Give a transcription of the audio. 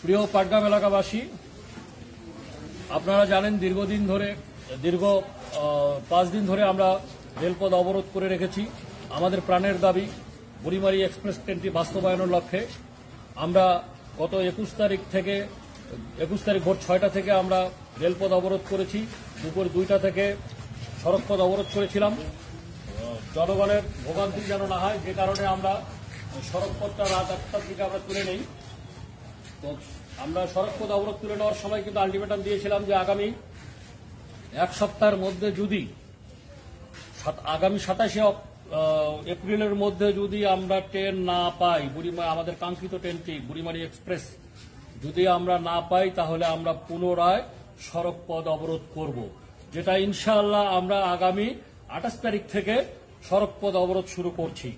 প্রিয় পাটগ্রাম এলাকাবাসী, আপনারা জানেন দীর্ঘ 5 দিন ধরে আমরা রেলপথ অবরোধ করে রেখেছি। আমাদের প্রাণের দাবি বুড়িমারি এক্সপ্রেস ট্রেনটি বাস্তবায়নের লক্ষ্যে আমরা গত 21 তারিখ ভোর 6টা থেকে আমরা রেলপথ অবরোধ করেছি। দুপুর 2টা থেকে সড়কপথ অবরোধ করেছিলাম জনগণের ভোগান্তি যেন না হয়, যে কারণে আমরা সড়কপথটা রাত 8টার দিকে আমরা তুলে নেই। তো আমরা সড়কপথ অবরোধ তুলে নেওয়ার সময় কিন্তু আলটিমেটাম দিয়েছিলাম যে আগামী 1 সপ্তাহের মধ্যে যদি আগামী 27 এপ্রিলের মধ্যে যদি আমরা ট্রেন না পাই, আমাদের কাঙ্ক্ষিত ট্রেনটি বুড়িমারি এক্সপ্রেস যদি আমরা না পাই, তাহলে আমরা পুনরায় সড়কপথ অবরোধ করব, যেটা ইনশাআল্লাহ আমরা আগামী 28 তারিখ থেকে সড়কপথ অবরোধ শুরু করছি।